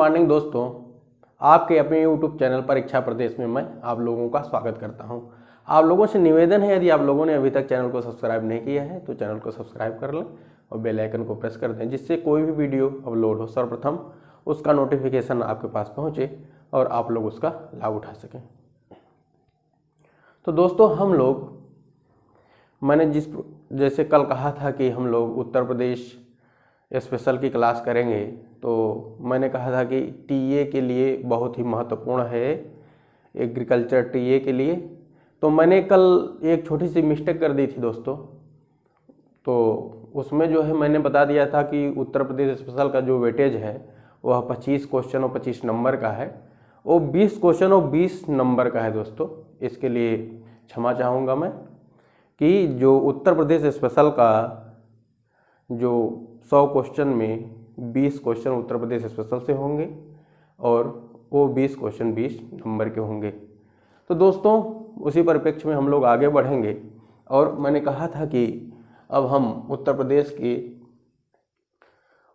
Morning दोस्तों, आपके अपने यूट्यूब चैनल परीक्षा प्रदेश में मैं आप लोगों का स्वागत करता हूं। आप लोगों से निवेदन है, यदि आप लोगों ने अभी तक चैनल को सब्सक्राइब नहीं किया है तो चैनल को सब्सक्राइब कर लें और बेल आइकन को प्रेस कर दें, जिससे कोई भी वीडियो अपलोड हो सर्वप्रथम उसका नोटिफिकेशन आपके पास पहुँचे और आप लोग उसका लाभ उठा सकें। तो दोस्तों, हम लोग मैंने जैसे कल कहा था कि हम लोग उत्तर प्रदेश स्पेशल की क्लास करेंगे, तो मैंने कहा था कि टीए के लिए बहुत ही महत्वपूर्ण है, एग्रीकल्चर टीए के लिए। तो मैंने कल एक छोटी सी मिस्टेक कर दी थी दोस्तों। तो उसमें जो है मैंने बता दिया था कि उत्तर प्रदेश स्पेशल का जो वेटेज है वह 25 क्वेश्चन और 25 नंबर का है, वो 20 क्वेश्चन और 20 नंबर का है दोस्तों। इसके लिए क्षमा चाहूँगा मैं कि जो उत्तर प्रदेश स्पेशल का जो 100 क्वेश्चन में 20 क्वेश्चन उत्तर प्रदेश स्पेशल से होंगे और वो 20 क्वेश्चन 20 नंबर के होंगे। तो दोस्तों, उसी परिप्रेक्ष्य में हम लोग आगे बढ़ेंगे और मैंने कहा था कि अब हम उत्तर प्रदेश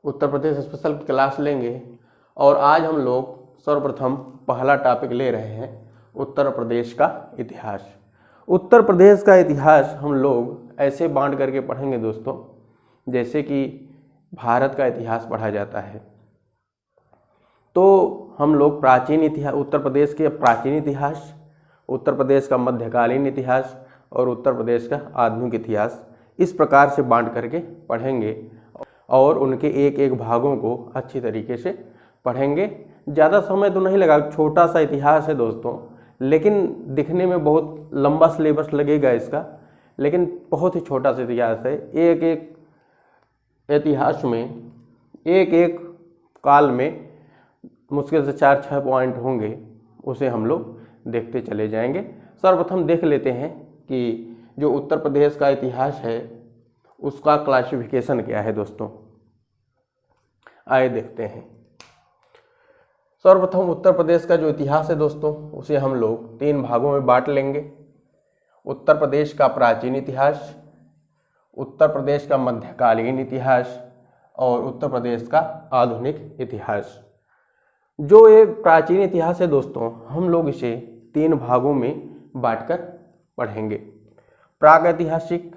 स्पेशल की क्लास लेंगे और आज हम लोग सर्वप्रथम पहला टॉपिक ले रहे हैं उत्तर प्रदेश का इतिहास। उत्तर प्रदेश का इतिहास हम लोग ऐसे बांट करके पढ़ेंगे दोस्तों, जैसे कि भारत का इतिहास पढ़ा जाता है। तो हम लोग प्राचीन इतिहास, उत्तर प्रदेश के प्राचीन इतिहास, उत्तर प्रदेश का मध्यकालीन इतिहास और उत्तर प्रदेश का आधुनिक इतिहास, इस प्रकार से बांट करके पढ़ेंगे और उनके एक एक भागों को अच्छी तरीके से पढ़ेंगे। ज़्यादा समय तो नहीं लगा, छोटा सा इतिहास है दोस्तों, लेकिन दिखने में बहुत लंबा सिलेबस लगेगा इसका, लेकिन बहुत ही छोटा सा इतिहास है। एक एक इतिहास में एक एक काल में मुश्किल से 4-6 पॉइंट होंगे, उसे हम लोग देखते चले जाएंगे। सर्वप्रथम देख लेते हैं कि जो उत्तर प्रदेश का इतिहास है उसका क्लासिफिकेशन क्या है दोस्तों। आइए देखते हैं। सर्वप्रथम उत्तर प्रदेश का जो इतिहास है दोस्तों, उसे हम लोग 3 भागों में बांट लेंगे। उत्तर प्रदेश का प्राचीन इतिहास, उत्तर प्रदेश का मध्यकालीन इतिहास और उत्तर प्रदेश का आधुनिक इतिहास। जो ये प्राचीन इतिहास है दोस्तों, हम लोग इसे 3 भागों में बांटकर पढ़ेंगे। प्रागैतिहासिक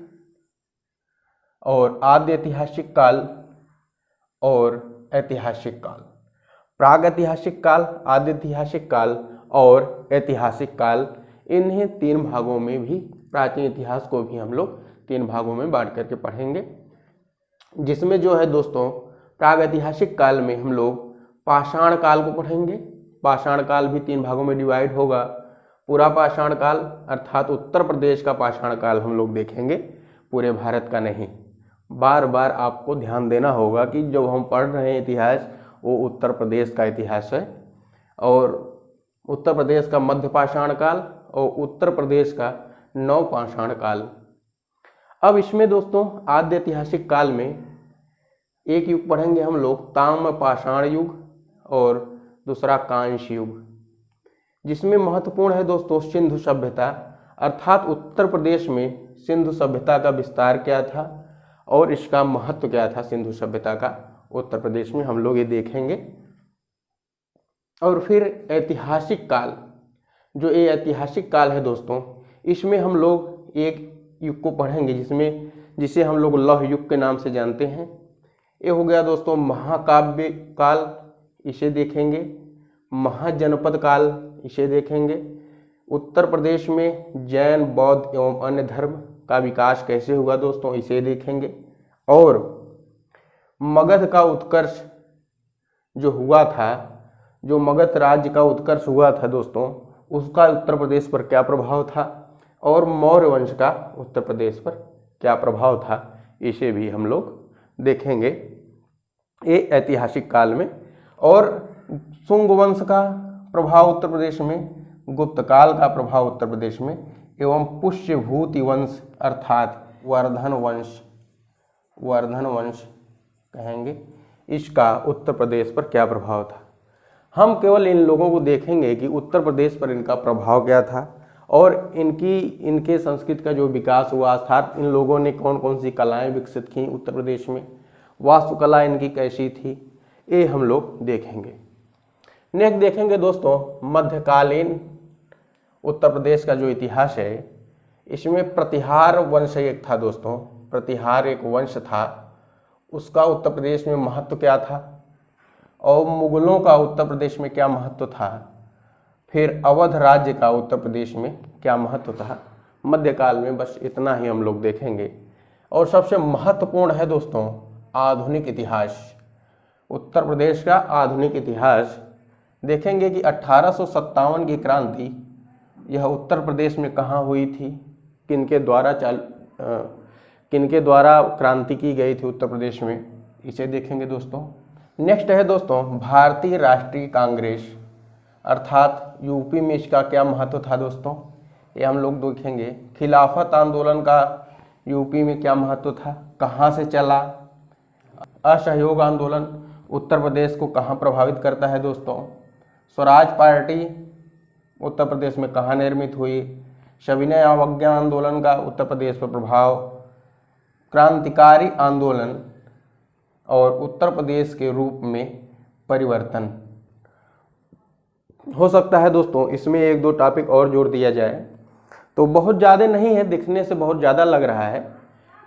और आद्य ऐतिहासिक काल और ऐतिहासिक काल। प्रागैतिहासिक काल, आद्य ऐतिहासिक काल और ऐतिहासिक काल, इन्हीं 3 भागों में भी प्राचीन इतिहास को भी हम लोग 3 भागों में बांट करके पढ़ेंगे। जिसमें जो है दोस्तों, प्रागैतिहासिक काल में हम लोग पाषाण काल को पढ़ेंगे। पाषाण काल भी 3 भागों में डिवाइड होगा। पूरा पाषाण काल अर्थात उत्तर प्रदेश का पाषाण काल हम लोग देखेंगे, पूरे भारत का नहीं। बार बार आपको ध्यान देना होगा कि जो हम पढ़ रहे हैं इतिहास वो उत्तर प्रदेश का इतिहास है, और उत्तर प्रदेश का मध्य पाषाण काल और उत्तर प्रदेश का नव पाषाण काल। अब इसमें दोस्तों आद्य ऐतिहासिक काल में एक युग पढ़ेंगे हम लोग, ताम्र पाषाण युग, और दूसरा कांस्य युग। जिसमें महत्वपूर्ण है दोस्तों सिंधु सभ्यता, अर्थात उत्तर प्रदेश में सिंधु सभ्यता का विस्तार क्या था और इसका महत्व क्या था सिंधु सभ्यता का उत्तर प्रदेश में, हम लोग ये देखेंगे। और फिर ऐतिहासिक काल, जो ये ऐतिहासिक काल है दोस्तों, इसमें हम लोग एक युग को पढ़ेंगे जिसे हम लोग लौह युग के नाम से जानते हैं। ये हो गया दोस्तों महाकाव्य काल, इसे देखेंगे। महाजनपद काल, इसे देखेंगे। उत्तर प्रदेश में जैन, बौद्ध एवं अन्य धर्म का विकास कैसे हुआ दोस्तों, इसे देखेंगे। और मगध का उत्कर्ष जो हुआ था, जो मगध राज्य का उत्कर्ष हुआ था दोस्तों, उसका उत्तर प्रदेश पर क्या प्रभाव था, और मौर्य वंश का उत्तर प्रदेश पर क्या प्रभाव था, इसे भी हम लोग देखेंगे ये ऐतिहासिक काल में। और शुंग वंश का प्रभाव उत्तर प्रदेश में, गुप्त काल का प्रभाव उत्तर प्रदेश में, एवं पुष्यभूति वंश अर्थात वर्धन वंश कहेंगे, इसका उत्तर प्रदेश पर क्या प्रभाव था। हम केवल इन लोगों को देखेंगे कि उत्तर प्रदेश पर इनका प्रभाव क्या था और इनके संस्कृति का जो विकास हुआ, अर्थात इन लोगों ने कौन कौन सी कलाएं विकसित की उत्तर प्रदेश में, वास्तुकला इनकी कैसी थी, ये हम लोग देखेंगे। नेक्स्ट देखेंगे दोस्तों मध्यकालीन उत्तर प्रदेश का जो इतिहास है, इसमें प्रतिहार वंश एक था दोस्तों। प्रतिहार एक वंश था, उसका उत्तर प्रदेश में महत्व क्या था, और मुगलों का उत्तर प्रदेश में क्या महत्व था, फिर अवध राज्य का उत्तर प्रदेश में क्या महत्व था मध्यकाल में। बस इतना ही हम लोग देखेंगे। और सबसे महत्वपूर्ण है दोस्तों आधुनिक इतिहास, उत्तर प्रदेश का आधुनिक इतिहास। देखेंगे कि 1857 की क्रांति यह उत्तर प्रदेश में कहाँ हुई थी, किनके द्वारा क्रांति की गई थी उत्तर प्रदेश में, इसे देखेंगे दोस्तों। नेक्स्ट है दोस्तों भारतीय राष्ट्रीय कांग्रेस, अर्थात यूपी में इसका क्या महत्व था दोस्तों, ये हम लोग देखेंगे। खिलाफत आंदोलन का यूपी में क्या महत्व था, कहाँ से चला। असहयोग आंदोलन उत्तर प्रदेश को कहाँ प्रभावित करता है दोस्तों। स्वराज पार्टी उत्तर प्रदेश में कहाँ निर्मित हुई। सविनय अवज्ञा आंदोलन का उत्तर प्रदेश पर प्रभाव। क्रांतिकारी आंदोलन और उत्तर प्रदेश के रूप में परिवर्तन। हो सकता है दोस्तों इसमें एक दो टॉपिक और जोड़ दिया जाए, तो बहुत ज़्यादा नहीं है, दिखने से बहुत ज़्यादा लग रहा है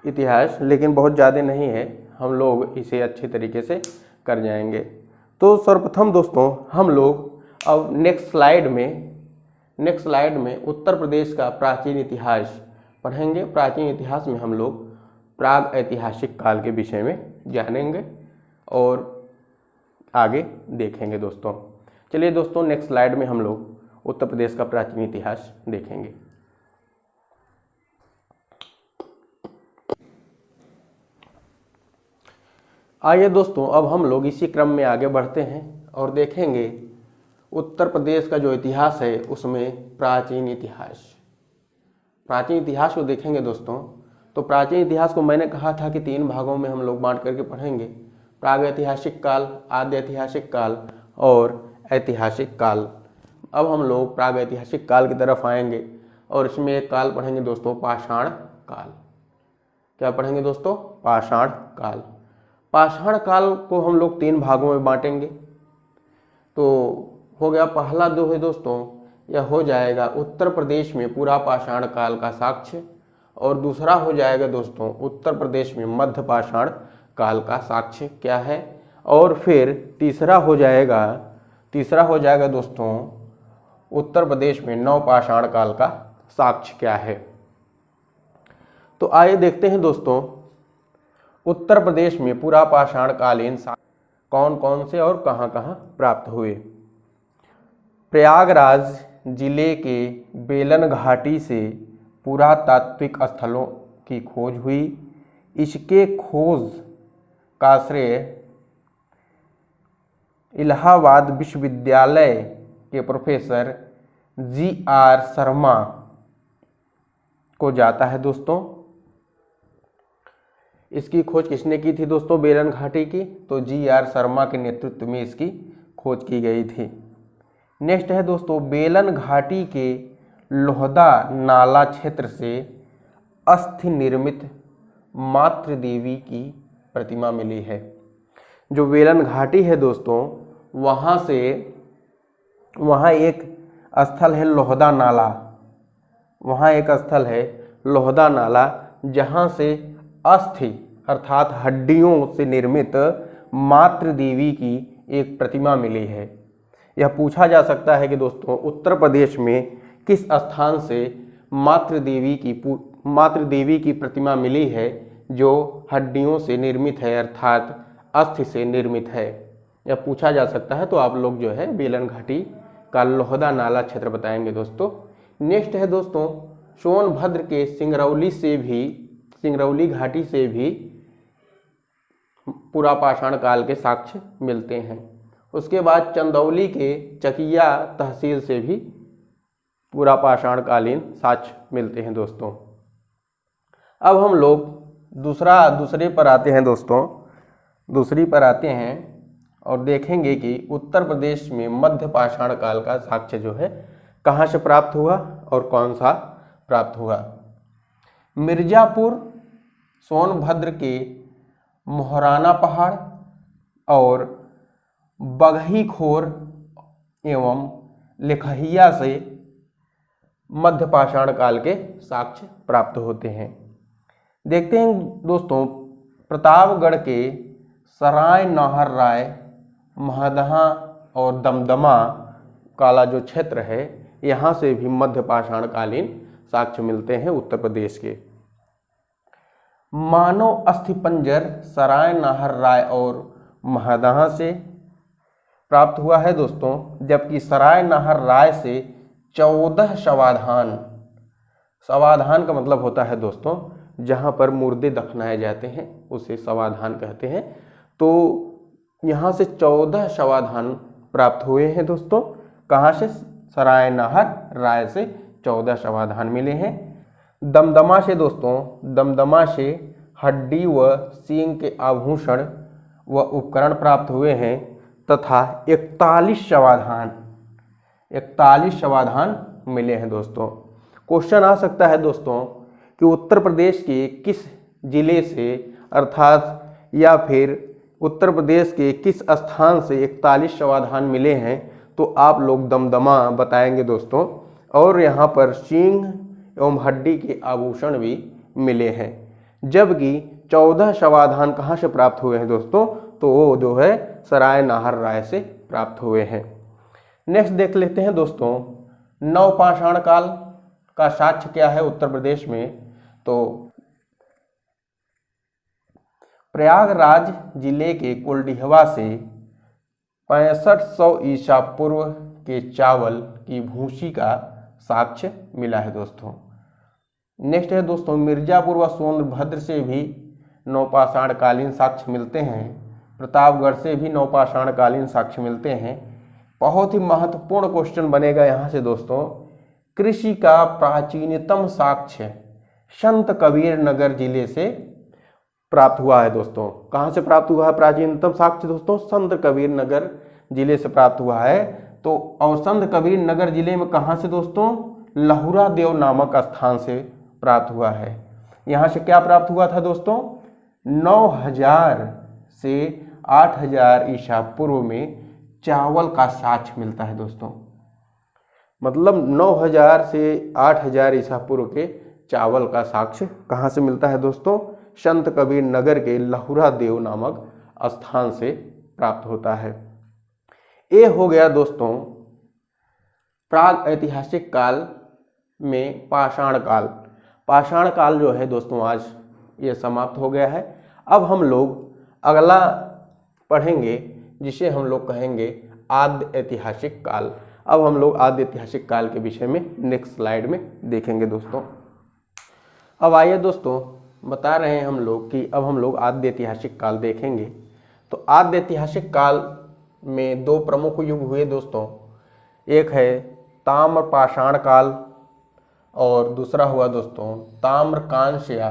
इतिहास, लेकिन बहुत ज़्यादा नहीं है, हम लोग इसे अच्छी तरीके से कर जाएंगे। तो सर्वप्रथम दोस्तों हम लोग अब नेक्स्ट स्लाइड में उत्तर प्रदेश का प्राचीन इतिहास पढ़ेंगे। प्राचीन इतिहास में हम लोग प्राग ऐतिहासिक काल के विषय में जानेंगे और आगे देखेंगे दोस्तों। चलिए दोस्तों नेक्स्ट स्लाइड में हम लोग उत्तर प्रदेश का प्राचीन इतिहास देखेंगे। आइए दोस्तों अब हम लोग इसी क्रम में आगे बढ़ते हैं और देखेंगे उत्तर प्रदेश का जो इतिहास है उसमें प्राचीन इतिहास को देखेंगे दोस्तों। तो प्राचीन इतिहास को मैंने कहा था कि 3 भागों में हम लोग बांट करके पढ़ेंगे, प्राग ऐतिहासिक काल, आद्य ऐतिहासिक काल और ऐतिहासिक काल। अब हम लोग प्राग ऐतिहासिक काल की तरफ आएंगे और इसमें एक काल पढ़ेंगे दोस्तों पाषाण काल। क्या पढ़ेंगे दोस्तों, पाषाण काल। पाषाण काल को हम लोग 3 भागों में बांटेंगे। तो हो गया, पहला जो है दोस्तों यह हो जाएगा उत्तर प्रदेश में पूरा पाषाण काल का साक्ष्य, और दूसरा हो जाएगा दोस्तों उत्तर प्रदेश में मध्य पाषाण काल का साक्ष्य क्या है, और फिर तीसरा हो जाएगा दोस्तों उत्तर प्रदेश में नवपाषाण काल का साक्ष्य क्या है। तो आइए देखते हैं दोस्तों उत्तर प्रदेश में पूरा पाषाण कालीन कौन कौन से और कहां कहां प्राप्त हुए। प्रयागराज जिले के बेलन घाटी से पुरातात्विक स्थलों की खोज हुई। इसके खोज का श्रेय इलाहाबाद विश्वविद्यालय के प्रोफेसर जी.आर. शर्मा को जाता है दोस्तों। इसकी खोज किसने की थी दोस्तों, बेलन घाटी की, तो जी.आर. शर्मा के नेतृत्व में इसकी खोज की गई थी। नेक्स्ट है दोस्तों बेलन घाटी के लोहदा नाला क्षेत्र से अस्थि निर्मित मातृ देवी की प्रतिमा मिली है। जो बेलन घाटी है दोस्तों वहाँ एक स्थल है लोहदा नाला, जहाँ से अस्थि अर्थात हड्डियों से निर्मित मातृ देवी की एक प्रतिमा मिली है। यह पूछा जा सकता है कि दोस्तों उत्तर प्रदेश में किस स्थान से मातृ देवी की प्रतिमा मिली है जो हड्डियों से निर्मित है अर्थात अस्थि से निर्मित है, यह पूछा जा सकता है। तो आप लोग जो है बेलन घाटी का लोहदा नाला क्षेत्र बताएंगे दोस्तों। नेक्स्ट है दोस्तों सोनभद्र के सिंगरौली घाटी से भी पूरा पाषाण काल के साक्ष्य मिलते हैं। उसके बाद चंदौली के चकिया तहसील से भी पूरा पाषाण कालीन साक्ष्य मिलते हैं दोस्तों। अब हम लोग दूसरे पर आते हैं और देखेंगे कि उत्तर प्रदेश में मध्य पाषाण काल का साक्ष्य जो है कहाँ से प्राप्त हुआ और कौन सा प्राप्त हुआ। मिर्जापुर, सोनभद्र के मोहराना पहाड़ और बगही खोर एवं लिखहिया से मध्य पाषाण काल के साक्ष्य प्राप्त होते हैं। देखते हैं दोस्तों, प्रतापगढ़ के सराय नाहर राय, महदहा और दमदमा काला जो क्षेत्र है, यहाँ से भी मध्य पाषाण कालीन साक्ष्य मिलते हैं उत्तर प्रदेश के। मानव अस्थिपंजर सराय नाहर राय और महदहा से प्राप्त हुआ है दोस्तों, जबकि सराय नाहर राय से 14 शवाधान, शवाधान का मतलब होता है दोस्तों जहाँ पर मुर्दे दफनाए जाते हैं उसे शवाधान कहते हैं। तो यहाँ से 14 शवाधान प्राप्त हुए हैं दोस्तों। कहाँ से? सराय नाहर राय से 14 शवाधान मिले हैं। दमदमा से दोस्तों, दमदमा से हड्डी व सींग के आभूषण व उपकरण प्राप्त हुए हैं तथा 41 शवाधान मिले हैं दोस्तों। क्वेश्चन आ सकता है दोस्तों कि उत्तर प्रदेश के किस जिले से अर्थात या फिर उत्तर प्रदेश के किस स्थान से 41 शवाधान मिले हैं, तो आप लोग दमदमा बताएंगे दोस्तों। और यहाँ पर सींग एवं हड्डी के आभूषण भी मिले हैं, जबकि 14 शवाधान कहाँ से प्राप्त हुए हैं दोस्तों, तो वो जो है सराय नाहर राय से प्राप्त हुए हैं। नेक्स्ट देख लेते हैं दोस्तों, नवपाषाण काल का साक्ष्य क्या है उत्तर प्रदेश में। तो प्रयागराज जिले के कुलडीहवा से 6500 ईसा पूर्व के चावल की भूसी का साक्ष्य मिला है दोस्तों। नेक्स्ट है दोस्तों, मिर्जापुर व सोनभद्र से भी नवपाषाण कालीन साक्ष्य मिलते हैं। प्रतापगढ़ से भी नवपाषाण कालीन साक्ष्य मिलते हैं। बहुत ही महत्वपूर्ण क्वेश्चन बनेगा यहाँ से दोस्तों, कृषि का प्राचीनतम साक्ष्य संत कबीर नगर जिले से प्राप्त हुआ है दोस्तों। कहाँ से प्राप्त हुआ है प्राचीनतम साक्ष्य दोस्तों? संत कबीर नगर जिले से प्राप्त हुआ है। तो और संत कबीर नगर जिले में कहाँ से दोस्तों? लहुरा देव नामक स्थान से प्राप्त हुआ है। यहाँ से क्या प्राप्त हुआ था दोस्तों? 9000 से 8000 ईसा पूर्व में चावल का साक्ष्य मिलता है दोस्तों। मतलब 9000 से 8000 ईसा पूर्व के चावल का साक्ष्य कहाँ से मिलता है दोस्तों? संत कबीर नगर के लहुरा देव नामक स्थान से प्राप्त होता है। ये हो गया दोस्तों प्राग ऐतिहासिक काल में पाषाण काल। पाषाण काल जो है दोस्तों आज ये समाप्त हो गया है। अब हम लोग अगला पढ़ेंगे जिसे हम लोग कहेंगे आद्य ऐतिहासिक काल। अब हम लोग आद्य ऐतिहासिक काल के विषय में नेक्स्ट स्लाइड में देखेंगे दोस्तों। अब आइए दोस्तों, बता रहे हैं हम लोग कि अब हम लोग आद्य ऐतिहासिक काल देखेंगे। तो आद्य ऐतिहासिक काल में 2 प्रमुख युग हुए दोस्तों। एक है ताम्र पाषाण काल और दूसरा हुआ दोस्तों ताम्र कांस्य या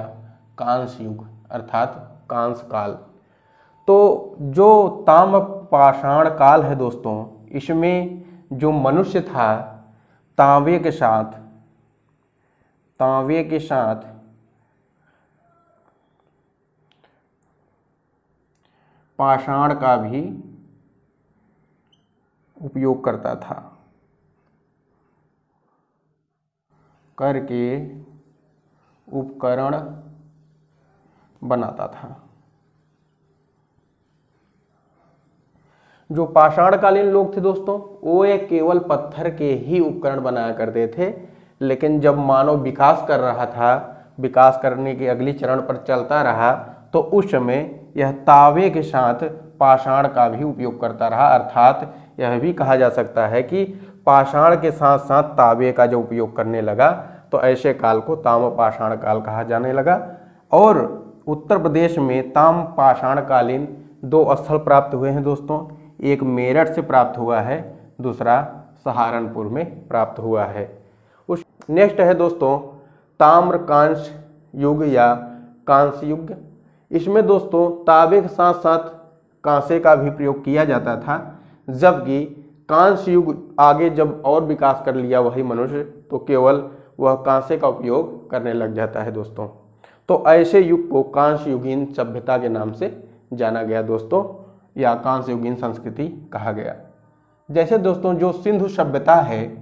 कांस्य युग अर्थात कांस्य काल। तो जो ताम्र पाषाण काल है दोस्तों, इसमें जो मनुष्य था तांबे के साथ पाषाण का भी उपयोग करता था, करके उपकरण बनाता था। जो पाषाणकालीन लोग थे दोस्तों, वो एक केवल पत्थर के ही उपकरण बनाया करते थे। लेकिन जब मानव विकास कर रहा था, विकास करने के अगली चरण पर चलता रहा, तो उस समय यह तांबे के साथ पाषाण का भी उपयोग करता रहा। अर्थात यह भी कहा जा सकता है कि पाषाण के साथ साथ तांबे का जो उपयोग करने लगा, तो ऐसे काल को ताम्र पाषाण काल कहा जाने लगा। और उत्तर प्रदेश में ताम्र पाषाणकालीन 2 स्थल प्राप्त हुए हैं दोस्तों। एक मेरठ से प्राप्त हुआ है, दूसरा सहारनपुर में प्राप्त हुआ है। उस नेक्स्ट है दोस्तों ताम्र कांस्य युग या कांस्य युग। इसमें दोस्तों तांबे के साथ साथ कांसे का भी प्रयोग किया जाता था, जबकि कांस्य युग आगे जब और विकास कर लिया वही मनुष्य, तो केवल वह कांसे का उपयोग करने लग जाता है दोस्तों। तो ऐसे युग को कांस्य युगीन सभ्यता के नाम से जाना गया दोस्तों, या कांस्य युगीन संस्कृति कहा गया। जैसे दोस्तों जो सिंधु सभ्यता है,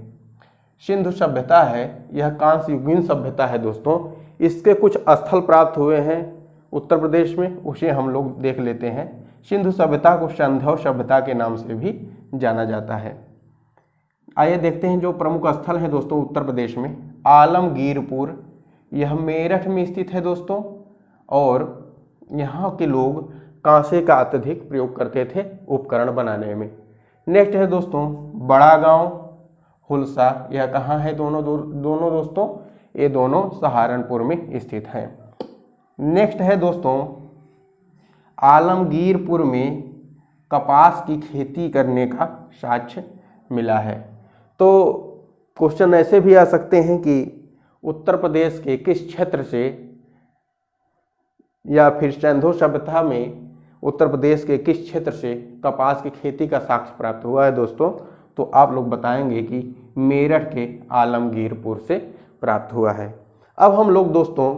सिंधु सभ्यता है, यह कांस्य युगीन सभ्यता है दोस्तों। इसके कुछ स्थल प्राप्त हुए हैं उत्तर प्रदेश में, उसे हम लोग देख लेते हैं। सिंधु सभ्यता को संध्या सभ्यता के नाम से भी जाना जाता है। आइए देखते हैं जो प्रमुख स्थल है दोस्तों उत्तर प्रदेश में। आलमगीरपुर, यह मेरठ में स्थित है दोस्तों, और यहाँ के लोग कांसे का अत्यधिक प्रयोग करते थे उपकरण बनाने में। नेक्स्ट है दोस्तों बड़ा गांव हुलसा, यह कहाँ है दोनों दोस्तों, ये दोनों सहारनपुर में स्थित हैं। नेक्स्ट है दोस्तों आलमगीरपुर में कपास की खेती करने का साक्ष्य मिला है। तो क्वेश्चन ऐसे भी आ सकते हैं कि उत्तर प्रदेश के किस क्षेत्र से, या फिर सिंधु सभ्यता में उत्तर प्रदेश के किस क्षेत्र से कपास की खेती का साक्ष्य प्राप्त हुआ है दोस्तों, तो आप लोग बताएंगे कि मेरठ के आलमगीरपुर से प्राप्त हुआ है। अब हम लोग दोस्तों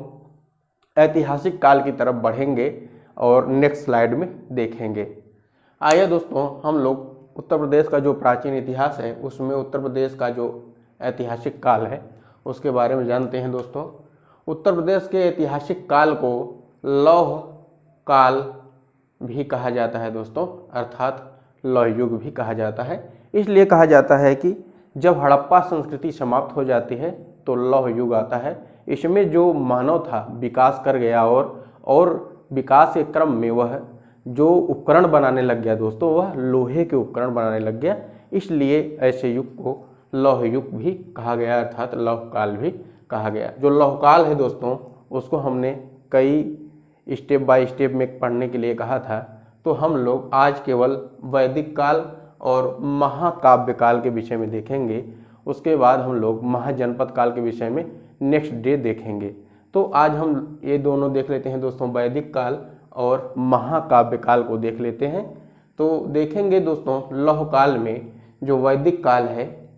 ऐतिहासिक काल की तरफ बढ़ेंगे और नेक्स्ट स्लाइड में देखेंगे। आइए दोस्तों हम लोग उत्तर प्रदेश का जो प्राचीन इतिहास है उसमें उत्तर प्रदेश का जो ऐतिहासिक काल है उसके बारे में जानते हैं दोस्तों। उत्तर प्रदेश के ऐतिहासिक काल को लौह काल भी कहा जाता है दोस्तों, अर्थात लौह युग भी कहा जाता है। इसलिए कहा जाता है कि जब हड़प्पा संस्कृति समाप्त हो जाती है तो लौह युग आता है। इसमें जो मानव था विकास कर गया और विकास के क्रम में वह जो उपकरण बनाने लग गया दोस्तों, वह लोहे के उपकरण बनाने लग गया। इसलिए ऐसे युग को लौह युग भी कहा गया, अर्थात लौह काल भी कहा गया। जो लौह काल है दोस्तों उसको हमने कई स्टेप बाय स्टेप में पढ़ने के लिए कहा था, तो हम लोग आज केवल वैदिक काल और महाकाव्य काल के विषय में देखेंगे। उसके बाद हम लोग महाजनपद काल के विषय में नेक्स्ट डे देखेंगे। तो आज हम ये दोनों देख लेते हैं दोस्तों, वैदिक काल और महाकाव्य काल को देख लेते हैं। तो देखेंगे दोस्तों लौह काल में जो वैदिक काल है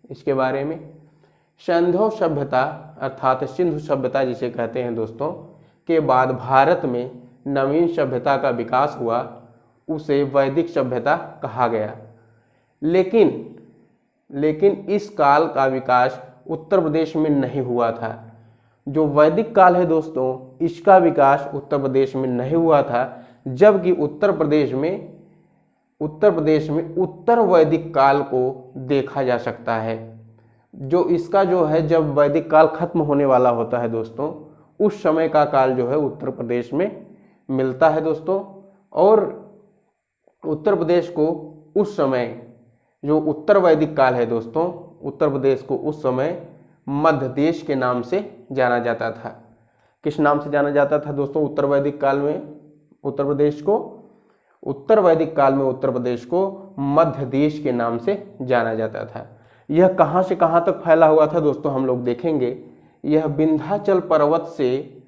इसके बारे में। सिंधु सभ्यता अर्थात सिंधु सभ्यता जिसे कहते हैं दोस्तों के बाद भारत में नवीन सभ्यता का विकास हुआ, उसे वैदिक सभ्यता कहा गया। लेकिन इस काल का विकास उत्तर प्रदेश में नहीं हुआ था। जो वैदिक काल है दोस्तों इसका विकास उत्तर प्रदेश में नहीं हुआ था, जबकि उत्तर प्रदेश में उत्तर वैदिक काल को देखा जा सकता है। जो इसका जो है जब वैदिक काल खत्म होने वाला होता है दोस्तों, उस समय का काल जो है उत्तर प्रदेश में मिलता है दोस्तों। और उत्तर प्रदेश को उस समय जो उत्तर वैदिक काल है दोस्तों, उत्तर प्रदेश को उस समय मध्य देश के नाम से जाना जाता था। किस नाम से जाना जाता था दोस्तों उत्तर वैदिक काल में उत्तर प्रदेश को? उत्तर वैदिक काल में उत्तर प्रदेश को मध्य देश के नाम से जाना जाता था। यह कहाँ से कहाँ तक फैला हुआ था दोस्तों हम लोग देखेंगे। यह विंध्याचल पर्वत से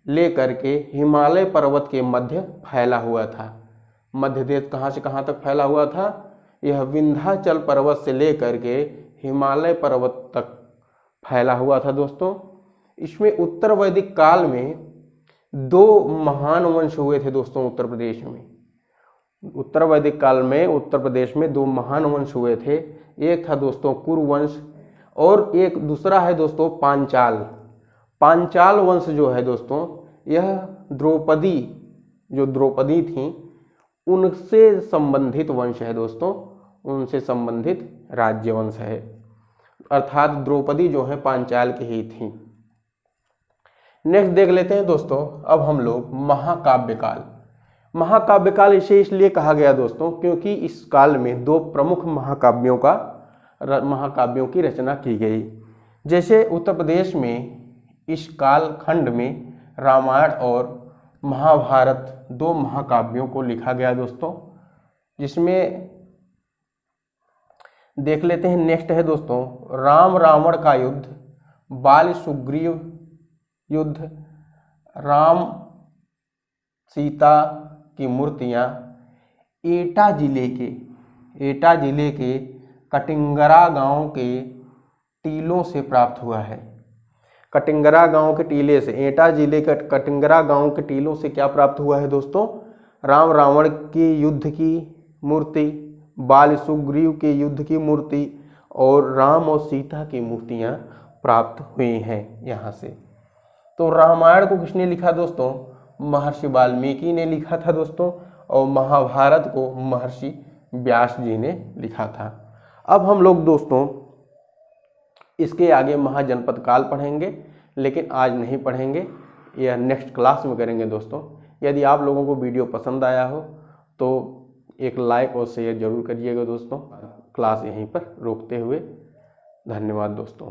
लेकर के हिमालय पर्वत के मध्य फैला हुआ था। मध्य देश कहाँ से कहाँ तक फैला हुआ था? यह विंध्याचल पर्वत से लेकर के हिमालय पर्वत तक फैला हुआ था दोस्तों। इसमें उत्तर वैदिक काल में दो महान वंश हुए थे दोस्तों उत्तर प्रदेश में। उत्तर वैदिक काल में उत्तर प्रदेश में दो महान वंश हुए थे। एक था दोस्तों कुरु वंश और एक दूसरा है दोस्तों पांचाल। पांचाल वंश जो है दोस्तों यह द्रौपदी थी उनसे संबंधित वंश है दोस्तों, उनसे संबंधित राज्य वंश है, अर्थात द्रौपदी जो है पांचाल की ही थी। नेक्स्ट देख लेते हैं दोस्तों अब हम लोग महाकाव्य काल। महाकाव्य काल इसे इसलिए कहा गया दोस्तों क्योंकि इस काल में दो प्रमुख महाकाव्यों की रचना की गई। जैसे उत्तर प्रदेश में इस काल खंड में रामायण और महाभारत दो महाकाव्यों को लिखा गया दोस्तों, जिसमें देख लेते हैं। नेक्स्ट है दोस्तों राम रावण का युद्ध, बाल सुग्रीव युद्ध, राम सीता की मूर्तियां एटा जिले के कटिंगरा गांव के टीलों से प्राप्त हुआ है। कटिंगरा गांव के टीले से, एटा जिले के कटिंगरा गांव के टीलों से क्या प्राप्त हुआ है दोस्तों? राम रावण की युद्ध की मूर्ति, बाल सुग्रीव के युद्ध की मूर्ति और राम और सीता की मूर्तियां प्राप्त हुई हैं यहाँ से। तो रामायण को किसने लिखा दोस्तों? महर्षि वाल्मीकि ने लिखा था दोस्तों, और महाभारत को महर्षि व्यास जी ने लिखा था। अब हम लोग दोस्तों इसके आगे महाजनपद काल पढ़ेंगे, लेकिन आज नहीं पढ़ेंगे, यह नेक्स्ट क्लास में करेंगे दोस्तों। यदि आप लोगों को वीडियो पसंद आया हो तो एक लाइक और शेयर जरूर करिएगा दोस्तों। क्लास यहीं पर रोकते हुए धन्यवाद दोस्तों।